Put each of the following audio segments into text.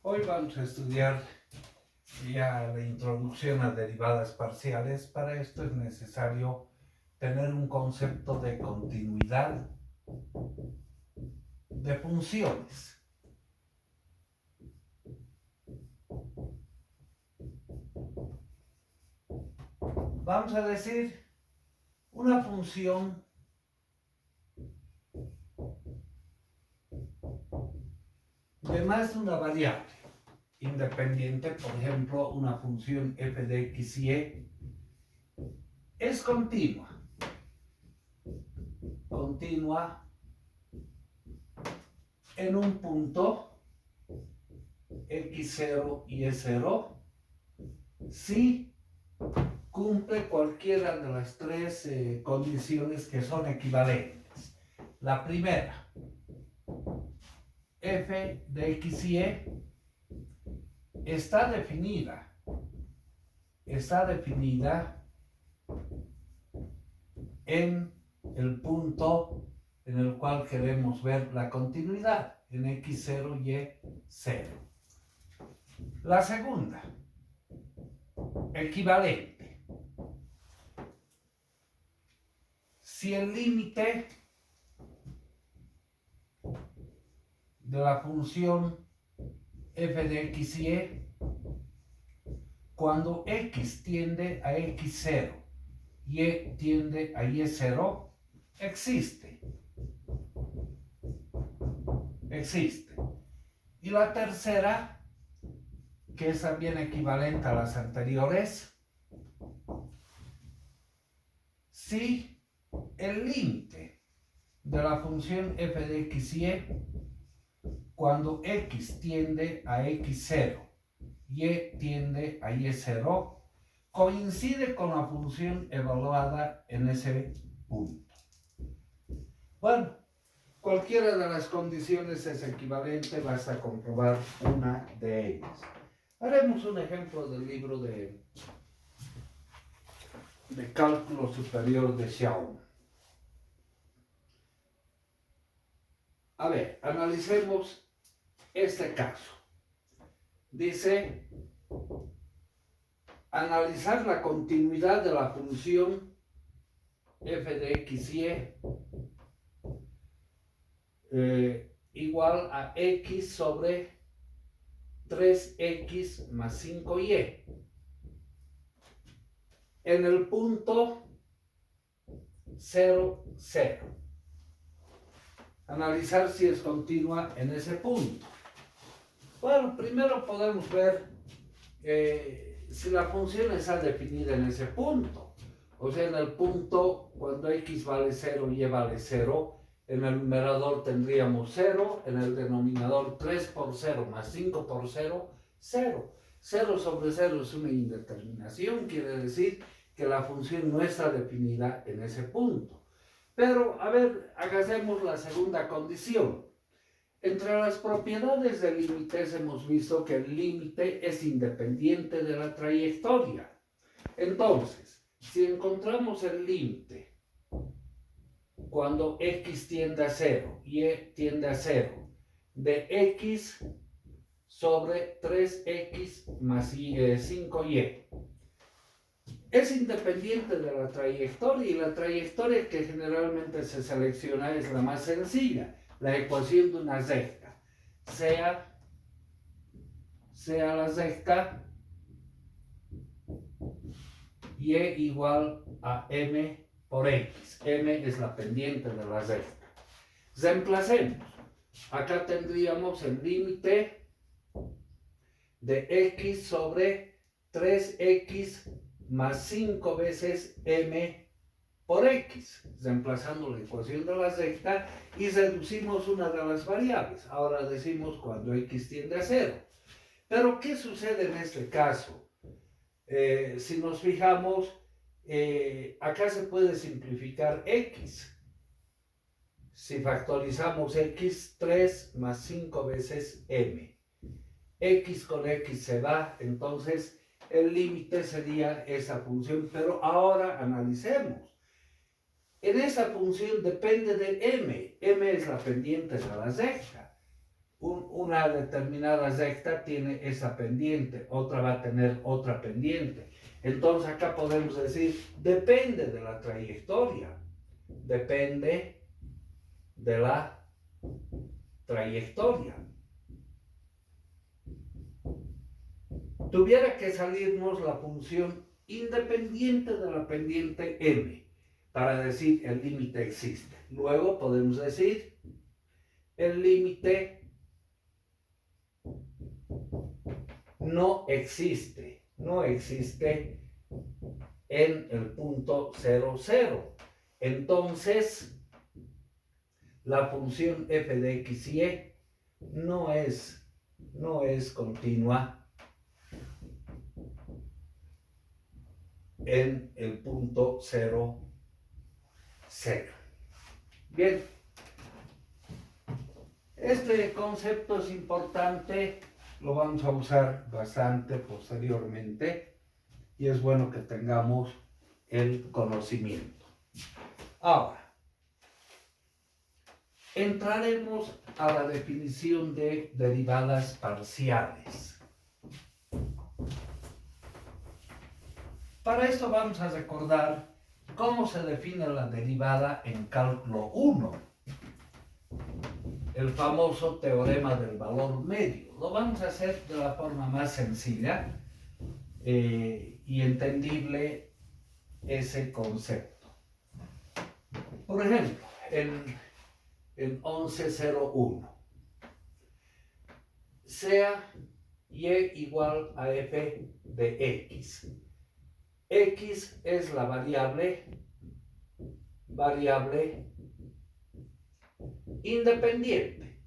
Hoy vamos a estudiar ya la introducción a derivadas parciales. Para esto es necesario tener un concepto de continuidad de funciones. Vamos a decir una función de más de una variable independiente, por ejemplo, una función f de x y e, es continua en un punto x0 y e0 si cumple cualquiera de las tres condiciones que son equivalentes. La primera, f de x y e está definida en el punto en el cual queremos ver la continuidad, en x0 y e0. La segunda, equivalente. Si el límite de la función f de x y e, cuando x tiende a x0 y e tiende a y0, existe. Y la tercera, que es también equivalente a las anteriores, si el límite de la función f de x y e, cuando x tiende a x0 y e tiende a y0, coincide con la función evaluada en ese punto. Bueno, cualquiera de las condiciones es equivalente, basta comprobar una de ellas. Haremos un ejemplo del libro de cálculo superior de Xiaomi. A ver, analicemos este caso. Dice, analizar la continuidad de la función f de x y igual a x sobre 3x más 5y en el punto 0, 0. Analizar si es continua en ese punto. Bueno, primero podemos ver si la función está definida en ese punto. O sea, en el punto, cuando x vale 0 y y vale 0, en el numerador tendríamos 0, en el denominador 3 por 0 más 5 por 0, 0. 0 sobre 0 es una indeterminación, quiere decir que la función no está definida en ese punto. Pero, a ver, hagamos la segunda condición. Entre las propiedades de límites hemos visto que el límite es independiente de la trayectoria. Entonces, si encontramos el límite cuando x tiende a 0 y e tiende a 0 de x sobre 3x más 5y, es independiente de la trayectoria, y la trayectoria que generalmente se selecciona es la más sencilla, la ecuación de una recta, sea la recta y igual a m por x. M es la pendiente de la recta. Reemplacemos. Acá tendríamos el límite de x sobre 3x más 5 veces m por x, reemplazando la ecuación de la recta, y reducimos una de las variables. Ahora decimos cuando x tiende a 0. Pero, ¿qué sucede en este caso? Si nos fijamos, acá se puede simplificar x. Si factorizamos x, 3 más 5 veces m. X con x se va, entonces el límite sería esa función. Pero ahora analicemos. En esa función depende de m. M es la pendiente de la recta. una determinada recta tiene esa pendiente, otra va a tener otra pendiente. Entonces acá podemos decir, depende de la trayectoria, depende de la trayectoria. Tuviera que salirnos la función independiente de la pendiente m para decir el límite existe. Luego podemos decir el límite no existe en el punto 0, 0. Entonces, la función f de x y e no es continua en el punto 0, 0. Bien, este concepto es importante, lo vamos a usar bastante posteriormente y es bueno que tengamos el conocimiento. Ahora, entraremos a la definición de derivadas parciales. Para esto vamos a recordar cómo se define la derivada en cálculo 1, el famoso teorema del valor medio. Lo vamos a hacer de la forma más sencilla y entendible ese concepto. Por ejemplo, en 1101, sea y igual a f de x. X es la variable independiente,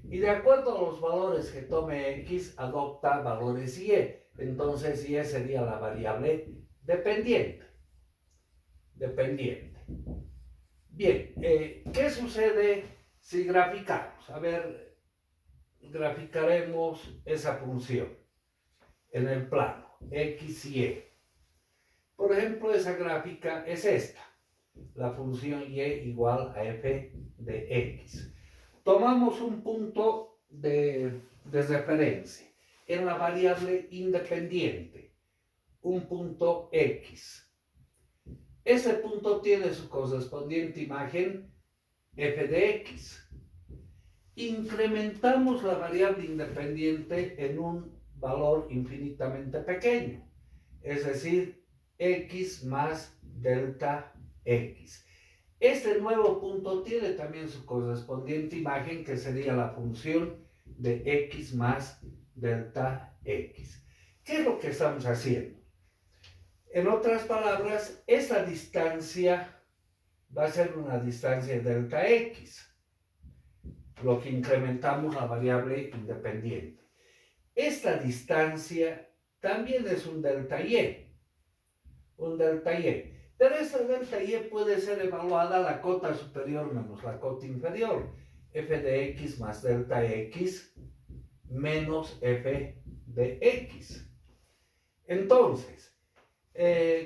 y de acuerdo a los valores que tome x, adopta valores y. Entonces y sería la variable dependiente. Bien, ¿qué sucede si graficamos? A ver, graficaremos esa función en el plano x y y. Por ejemplo, esa gráfica es esta, la función y igual a f de x. Tomamos un punto de referencia en la variable independiente, un punto x. Ese punto tiene su correspondiente imagen f de x. Incrementamos la variable independiente en un valor infinitamente pequeño, es decir, x más delta x. Este nuevo punto tiene también su correspondiente imagen, que sería la función de x más delta x. ¿Qué es lo que estamos haciendo? En otras palabras, esta distancia va a ser una distancia delta x, lo que incrementamos la variable independiente. Esta distancia también es un delta y, pero esta delta y puede ser evaluada la cota superior menos la cota inferior, f de x más delta x menos f de x. Entonces,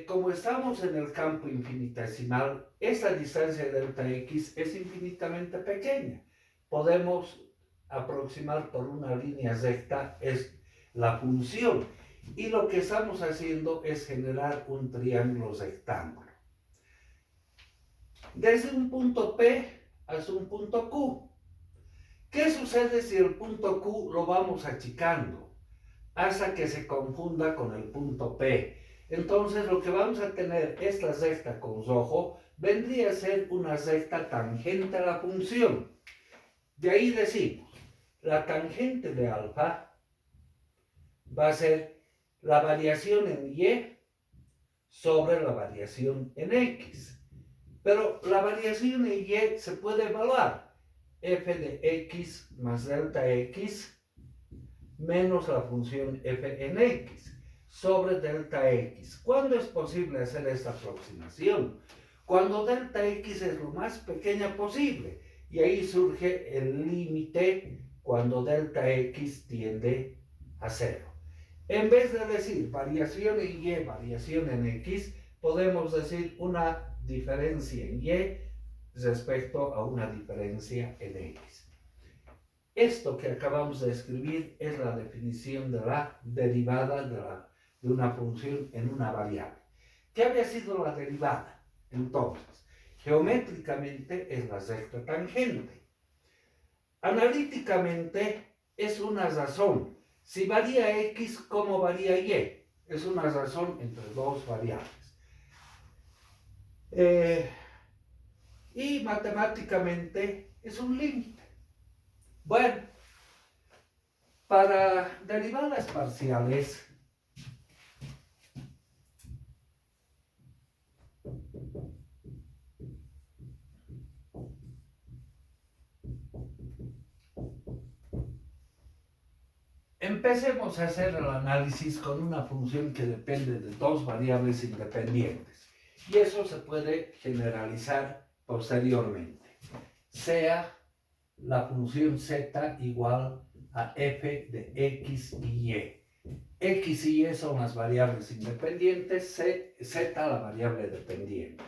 como estamos en el campo infinitesimal, esta distancia delta x es infinitamente pequeña. Podemos aproximar por una línea recta es la función, y lo que estamos haciendo es generar un triángulo rectángulo desde un punto P hasta un punto Q. ¿Qué sucede si el punto Q lo vamos achicando hasta que se confunda con el punto P? Entonces lo que vamos a tener, esta recta con rojo, vendría a ser una recta tangente a la función. De ahí decimos, la tangente de alfa va a ser la variación en y sobre la variación en x. Pero la variación en y se puede evaluar. F de x más delta x menos la función f en x sobre delta x. ¿Cuándo es posible hacer esta aproximación? Cuando delta x es lo más pequeña posible. Y ahí surge el límite cuando delta x tiende a 0. En vez de decir variación en y, variación en x, podemos decir una diferencia en y respecto a una diferencia en X. Esto que acabamos de escribir es la definición de la derivada de una función en una variable. ¿Qué había sido la derivada? Entonces, geométricamente es la recta tangente. Analíticamente es una razón. Si varía X, ¿cómo varía Y? Es una razón entre dos variables. Y matemáticamente es un límite. Bueno, para derivadas parciales, empecemos a hacer el análisis con una función que depende de dos variables independientes. Y eso se puede generalizar posteriormente. Sea la función z igual a f de x y y. X y y son las variables independientes, z la variable dependiente.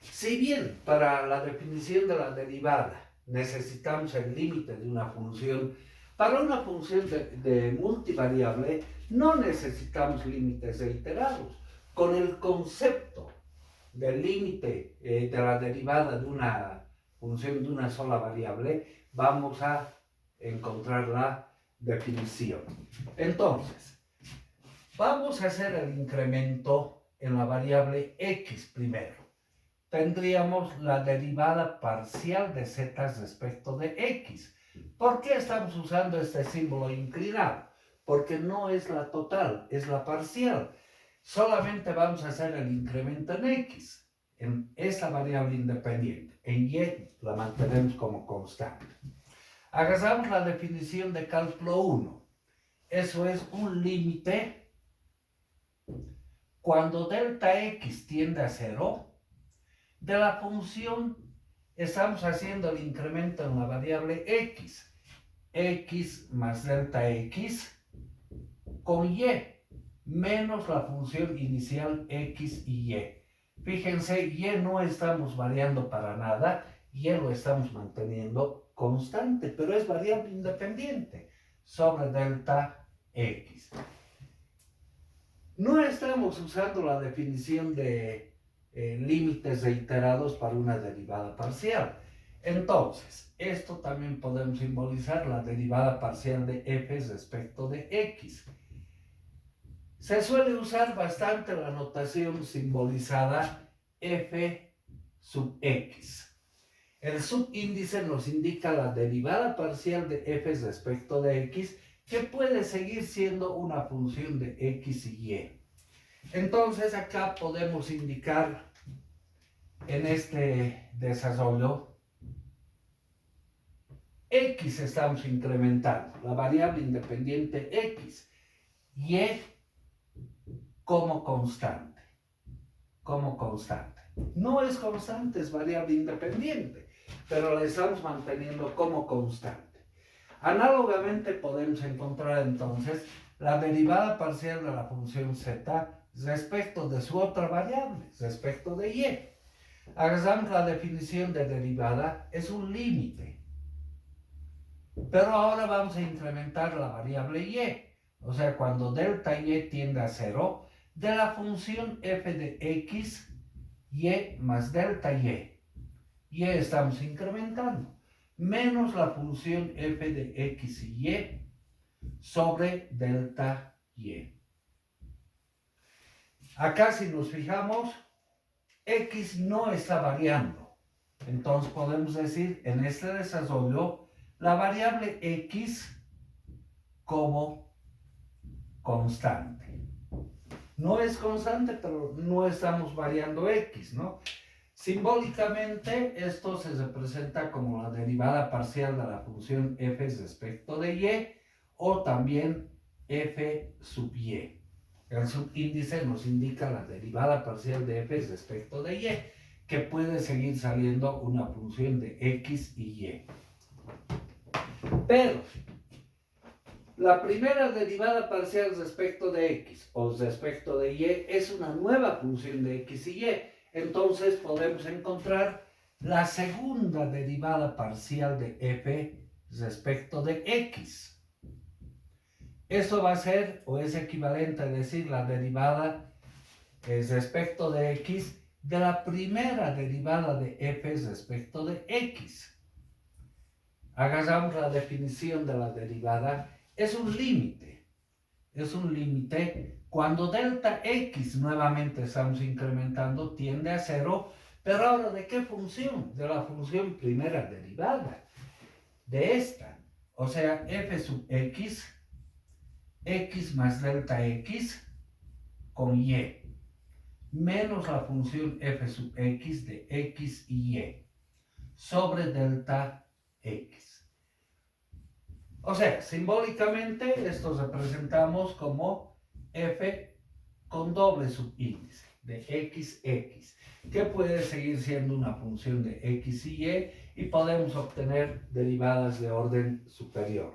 Si bien para la definición de la derivada necesitamos el límite de una función, para una función de multivariable no necesitamos límites reiterados. Con el concepto del límite de la derivada de una función de una sola variable, vamos a encontrar la definición. Entonces, vamos a hacer el incremento en la variable x primero. Tendríamos la derivada parcial de z respecto de x. ¿Por qué estamos usando este símbolo inclinado? Porque no es la total, es la parcial. Solamente vamos a hacer el incremento en x, en esta variable independiente. En y la mantenemos como constante. Hagamos la definición de cálculo 1. Eso es un límite cuando delta x tiende a 0. De la función estamos haciendo el incremento en la variable x. X más delta x con y menos la función inicial x y y. Fíjense, y no estamos variando para nada, y lo estamos manteniendo constante, pero es variable independiente sobre delta x. No estamos usando la definición de límites reiterados para una derivada parcial. Entonces, esto también podemos simbolizar la derivada parcial de f respecto de x. Se suele usar bastante la notación simbolizada f sub x. El subíndice nos indica la derivada parcial de f respecto de x, que puede seguir siendo una función de x y y. Entonces acá podemos indicar en este desarrollo x estamos incrementando, la variable independiente x, y como constante. No es constante, es variable independiente, pero la estamos manteniendo como constante. Análogamente podemos encontrar entonces la derivada parcial de la función z respecto de su otra variable, respecto de y. Hagamos la definición de derivada, es un límite. Pero ahora vamos a incrementar la variable y. O sea, cuando delta y tiende a 0, de la función f de x, y más delta y. Y estamos incrementando. Menos la función f de x y y sobre delta y. Acá si nos fijamos, x no está variando. Entonces podemos decir en este desarrollo la variable x como constante. No es constante, pero no estamos variando x, ¿no? Simbólicamente, esto se representa como la derivada parcial de la función f respecto de y, o también f sub y. El subíndice nos indica la derivada parcial de f respecto de y, que puede seguir saliendo una función de x y y. Pero la primera derivada parcial respecto de x o respecto de y es una nueva función de x y y. entonces podemos encontrar la segunda derivada parcial de f respecto de x. Eso va a ser, o es equivalente a decir, la derivada respecto de x de la primera derivada de f respecto de x. Agarramos la definición de la derivada. Es un límite. Es un límite cuando delta x, nuevamente estamos incrementando, tiende a 0. Pero ahora, ¿de qué función? De la función primera derivada. De esta. O sea, f sub x, x más delta x con y, menos la función f sub x de x y y, sobre delta x. O sea, simbólicamente esto representamos como f con doble subíndice de x, que puede seguir siendo una función de x y y podemos obtener derivadas de orden superior.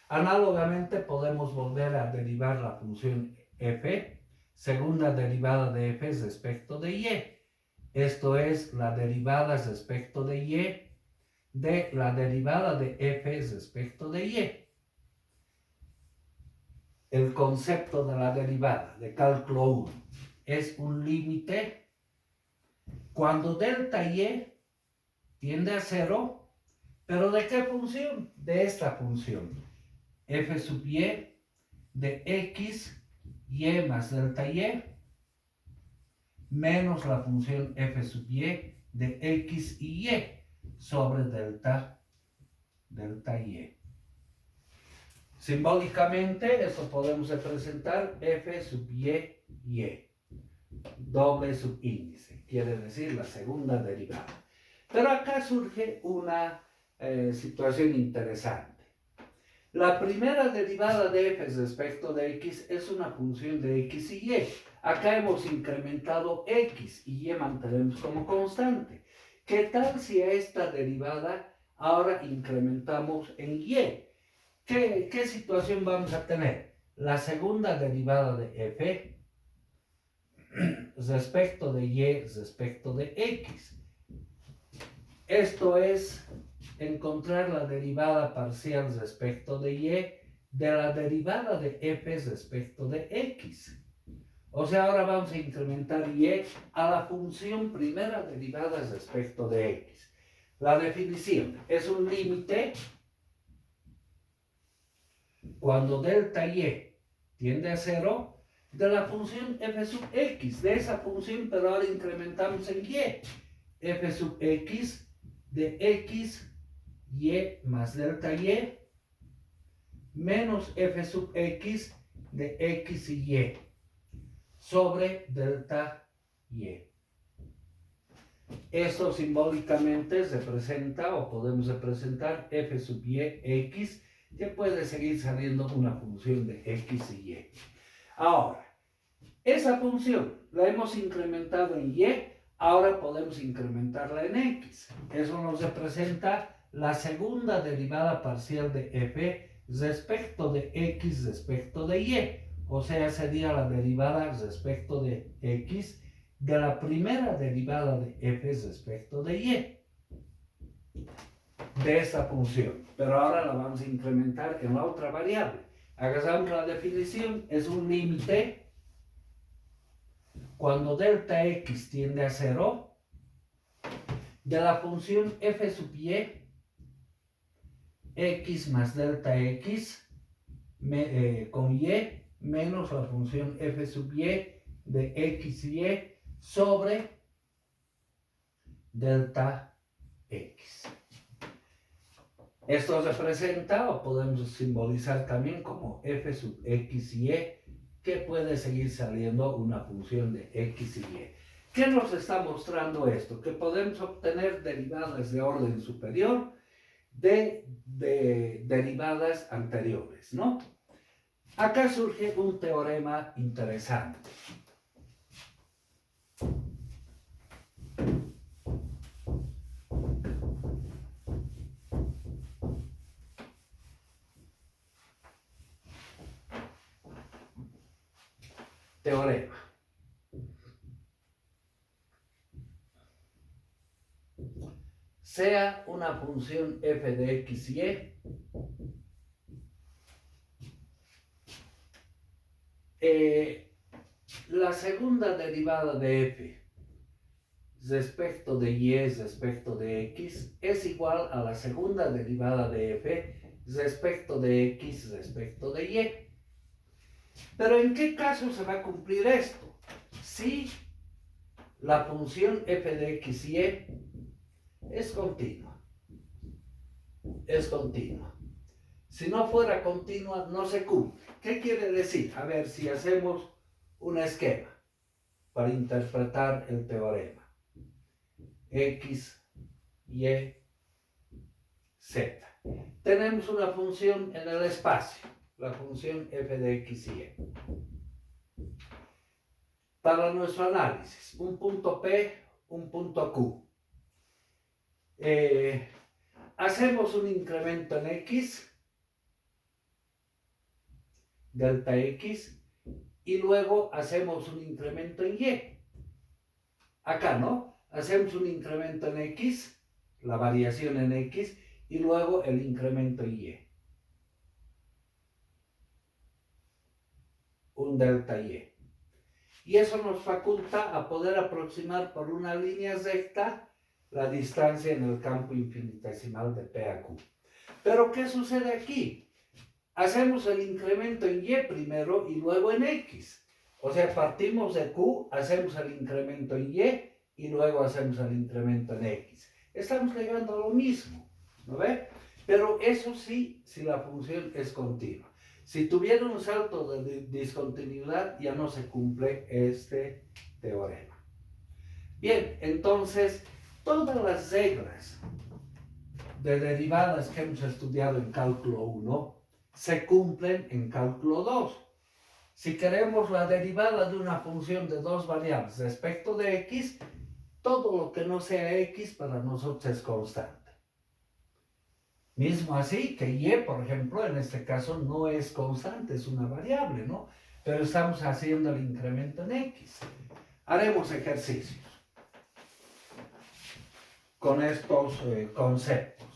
Análogamente podemos volver a derivar la función f, segunda derivada de f respecto de y. Esto es la derivada respecto de y de la derivada de f respecto de y. El concepto de la derivada de cálculo 1 es un límite cuando delta y tiende a 0, pero ¿de qué función? De esta función, f sub y de x, y más delta y, menos la función f sub y de x y y sobre delta y. Simbólicamente, esto podemos representar f sub y, doble subíndice, quiere decir la segunda derivada. Pero acá surge una situación interesante. La primera derivada de f respecto de x es una función de x y y. Acá hemos incrementado x y y mantenemos como constante. ¿Qué tal si a esta derivada ahora incrementamos en y? ¿Qué situación vamos a tener? La segunda derivada de f respecto de y respecto de x. Esto es encontrar la derivada parcial respecto de y de la derivada de f respecto de x. O sea, ahora vamos a incrementar y a la función primera derivada respecto de x. La definición es un límite cuando delta y tiende a 0 de la función f sub x, de esa función, pero ahora incrementamos en y. F sub x de x, y más delta y, menos f sub x de x y y, sobre delta y. Esto simbólicamente representa, o podemos representar, f sub y x, que puede seguir saliendo una función de x y y. Ahora, esa función la hemos incrementado en y, ahora podemos incrementarla en x. Eso nos representa la segunda derivada parcial de f respecto de x respecto de y. O sea, sería la derivada respecto de x de la primera derivada de f respecto de y. De esta función. Pero ahora la vamos a incrementar en la otra variable. Agarramos la definición, es un límite cuando delta x tiende a 0 de la función f sub y, x más delta x con y, menos la función f sub y de x y y sobre delta x. Esto representa, o podemos simbolizar también como f sub x y y, que puede seguir saliendo una función de x y y. ¿Qué nos está mostrando esto? Que podemos obtener derivadas de orden superior de derivadas anteriores, ¿no? Acá surge un teorema interesante. Teorema. sea una función f de x y la segunda derivada de f respecto de y respecto de x es igual a la segunda derivada de f respecto de x respecto de y. Pero ¿en qué caso se va a cumplir esto? Si la función f de x y es continua. Es continua. Si no fuera continua, no se cumple. ¿Qué quiere decir? A ver si hacemos un esquema para interpretar el teorema. X, Y, Z. Tenemos una función en el espacio, la función f de x y y. Para nuestro análisis, un punto P, un punto Q. Hacemos un incremento en X, delta X, y luego hacemos un incremento en Y. Acá, ¿no? Hacemos un incremento en X, la variación en X, y luego el incremento en Y. Un delta Y. Y eso nos faculta a poder aproximar por una línea recta la distancia en el campo infinitesimal de P a Q. Pero ¿qué sucede aquí? Hacemos el incremento en Y primero y luego en X. O sea, partimos de Q, hacemos el incremento en Y luego hacemos el incremento en X. Estamos llegando a lo mismo, ¿no ve? Pero eso sí, si la función es continua. Si tuviera un salto de discontinuidad, ya no se cumple este teorema. Bien, entonces, todas las reglas de derivadas que hemos estudiado en cálculo 1 se cumplen en cálculo 2. Si queremos la derivada de una función de dos variables respecto de x, todo lo que no sea x para nosotros es constante. Mismo así que y, por ejemplo, en este caso no es constante, es una variable, ¿no? Pero estamos haciendo el incremento en x. Haremos ejercicios con estos conceptos.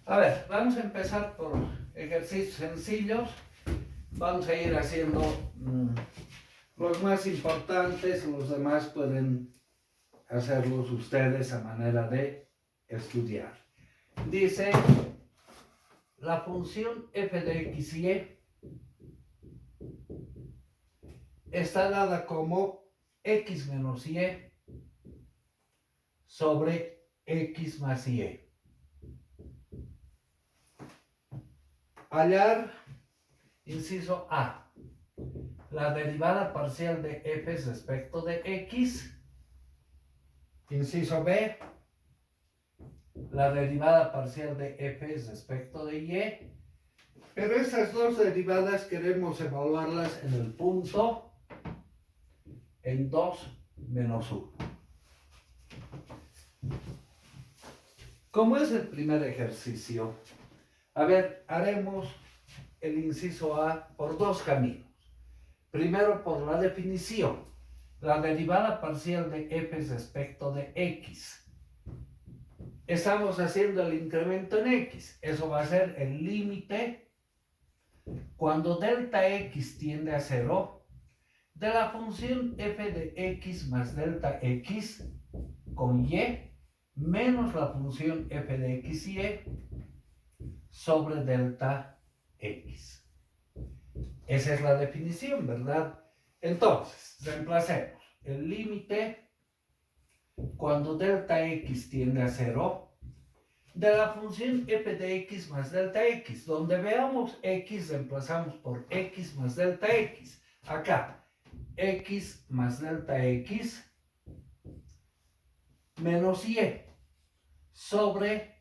A ver, vamos a empezar por ejercicios sencillos. Vamos a ir haciendo los más importantes, los demás pueden hacerlos ustedes a manera de estudiar. Dice, la función f de x y está dada como x menos y sobre x más y. Hallar, inciso A, la derivada parcial de f respecto de x. Inciso B, la derivada parcial de f respecto de y. Pero estas dos derivadas queremos evaluarlas en el punto en 2 menos 1. Como es el primer ejercicio, a ver, haremos el inciso A por dos caminos. Primero por la definición, la derivada parcial de f respecto de x. Estamos haciendo el incremento en x, eso va a ser el límite cuando delta x tiende a 0 de la función f de x más delta x con y menos la función f de x y sobre delta x. Esa es la definición, ¿verdad? Entonces, reemplacemos el límite cuando delta x tiende a 0 de la función f de x más delta x. Donde veamos x, reemplazamos por x más delta x. Acá, x más delta x menos y sobre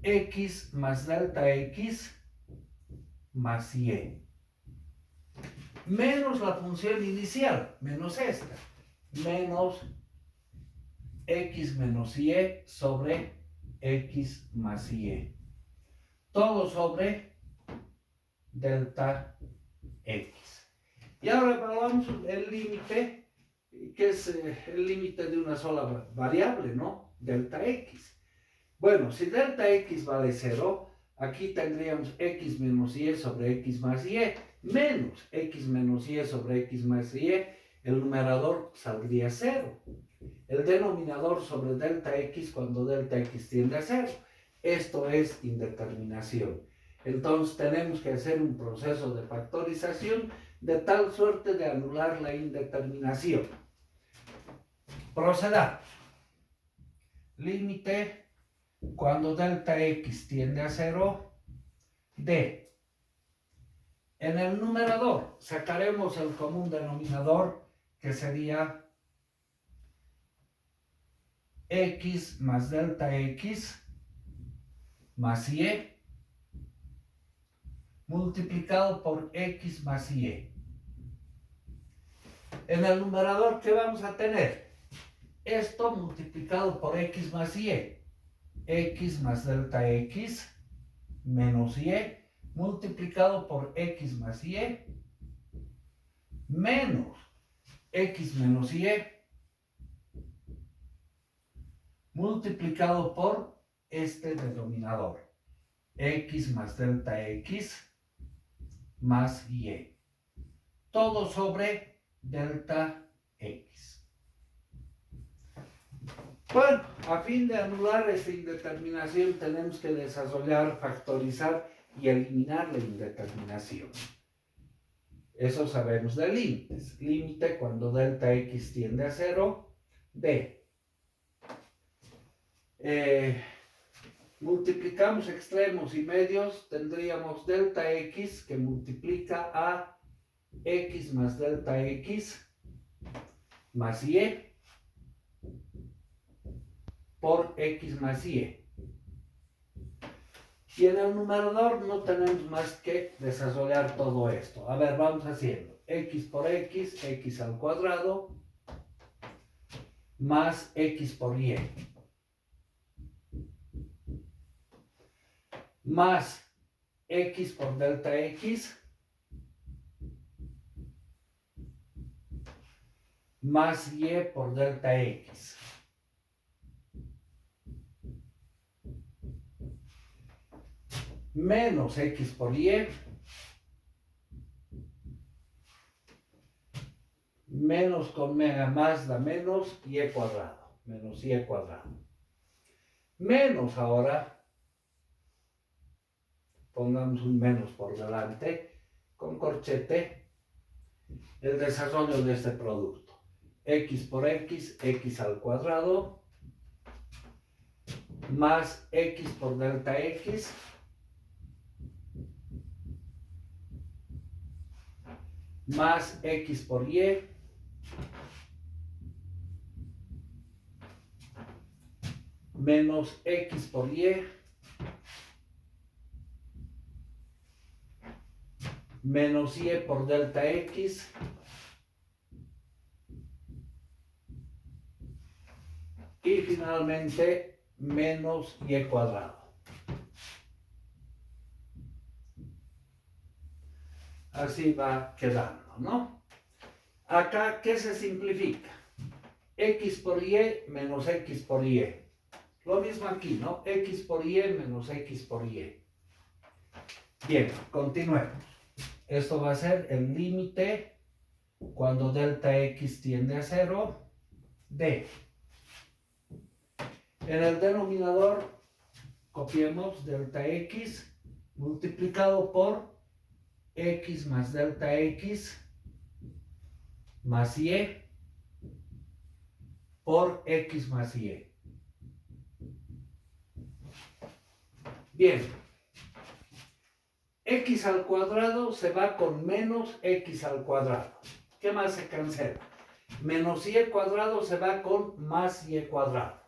x más delta x más y. Menos la función inicial, menos esta, menos x menos y sobre x más y. Todo sobre delta x. Y ahora evaluamos el límite, que es el límite de una sola variable, ¿no? Delta x. Bueno, si delta x vale 0, aquí tendríamos x menos y sobre x más y, menos x menos y sobre x más y, el numerador saldría 0. El denominador sobre delta x cuando delta x tiende a 0. Esto es indeterminación. Entonces tenemos que hacer un proceso de factorización de tal suerte de anular la indeterminación. Procedamos. Límite cuando delta x tiende a 0 de. En el numerador sacaremos el común denominador, que sería x más delta x más y multiplicado por x más y. En el numerador, ¿qué vamos a tener? Esto multiplicado por x más y. X más delta x menos y multiplicado por x más y menos x menos y multiplicado por este denominador, x más delta x más y. Todo sobre delta x. Bueno, a fin de anular esta indeterminación tenemos que desarrollar, factorizar y eliminar la indeterminación. Eso sabemos de límites. Límite cuando delta x tiende a 0 de multiplicamos extremos y medios, tendríamos delta x que multiplica a x más delta x más y por x más y. Y en el numerador no tenemos más que desarrollar todo esto. A ver, vamos haciendo. X por x, x al cuadrado, más x por y. Más x por delta x, más y por delta x. Menos x por y, menos con más da menos y cuadrado, menos y cuadrado. Menos ahora, pongamos un menos por delante, con corchete, el desarrollo de este producto. X por x, x al cuadrado, más x por delta x, más x por y, menos x por y, menos y por delta x, y finalmente menos y cuadrado. Así va quedando, ¿no? Acá, ¿qué se simplifica? X por y menos x por y. Lo mismo aquí, ¿no? X por y menos x por y. Bien, continuemos. Esto va a ser el límite cuando delta x tiende a 0 de. En el denominador copiemos delta x multiplicado por x más delta x más y por x más y. Bien, x al cuadrado se va con menos x al cuadrado. ¿Qué más se cancela? Menos y cuadrado se va con más y cuadrado.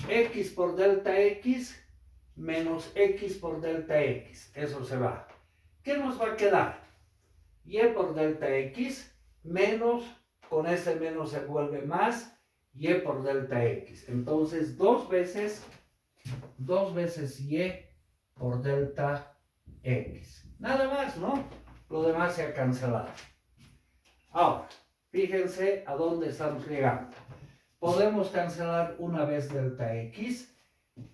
X por delta x menos x por delta x. Eso se va. ¿Qué nos va a quedar? y por delta x menos, con ese menos se vuelve más, y por delta x. Entonces, dos veces y por delta x. Nada más, ¿no? Lo demás se ha cancelado. Ahora, fíjense a dónde estamos llegando. Podemos cancelar una vez delta x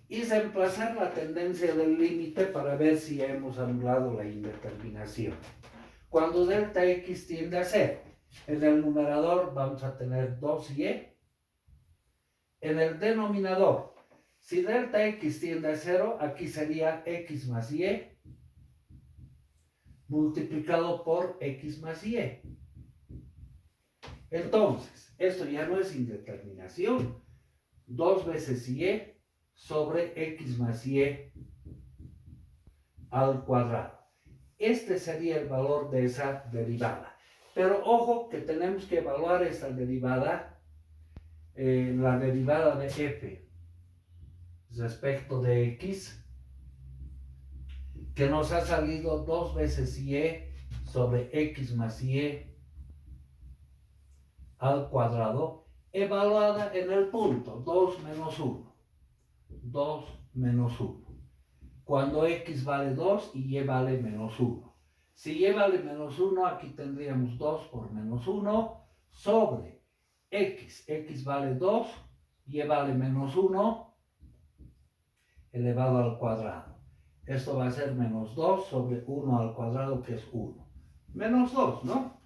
y reemplazar la tendencia del límite para ver si ya hemos anulado la indeterminación. Cuando delta x tiende a 0, en el numerador vamos a tener 2y. En el denominador, si delta x tiende a 0, aquí sería x más y multiplicado por x más y. Entonces, esto ya no es indeterminación. 2 veces y sobre x más y al cuadrado. Este sería el valor de esa derivada. Pero ojo que tenemos que evaluar esta derivada, la derivada de f respecto de x, que nos ha salido 2 veces y sobre x más y al cuadrado, evaluada en el punto 2 menos 1. 2 menos 1. Cuando x vale 2 y y vale menos 1. Si y vale menos 1, aquí tendríamos 2 por menos 1 sobre x. X vale 2, y vale menos 1 elevado al cuadrado. Esto va a ser menos 2 sobre 1 al cuadrado, que es 1. Menos 2, ¿no?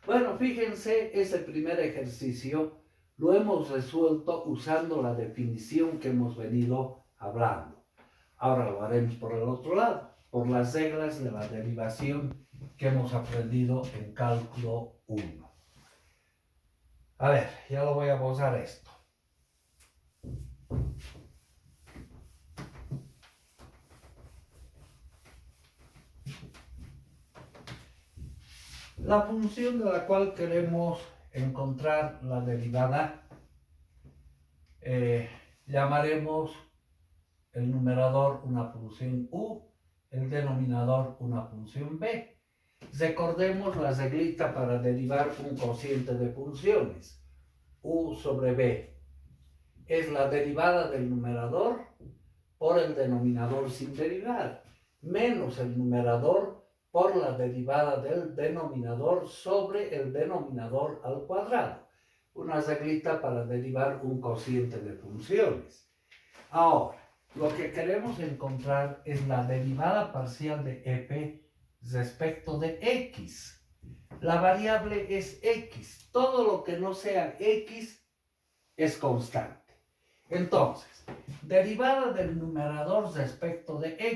Bueno, fíjense, ese primer ejercicio lo hemos resuelto usando la definición que hemos venido hablando. Ahora lo haremos por el otro lado, por las reglas de la derivación que hemos aprendido en cálculo 1. A ver, ya lo voy a posar esto. La función de la cual queremos encontrar la derivada, llamaremos el numerador una función u, el denominador una función b. Recordemos la reglita para derivar un cociente de funciones. U sobre b es la derivada del numerador por el denominador sin derivar, menos el numerador por la derivada del denominador sobre el denominador al cuadrado. Una reglita para derivar un cociente de funciones. Ahora, lo que queremos encontrar es la derivada parcial de f respecto de x. La variable es x. Todo lo que no sea x es constante. Entonces, derivada del numerador respecto de x.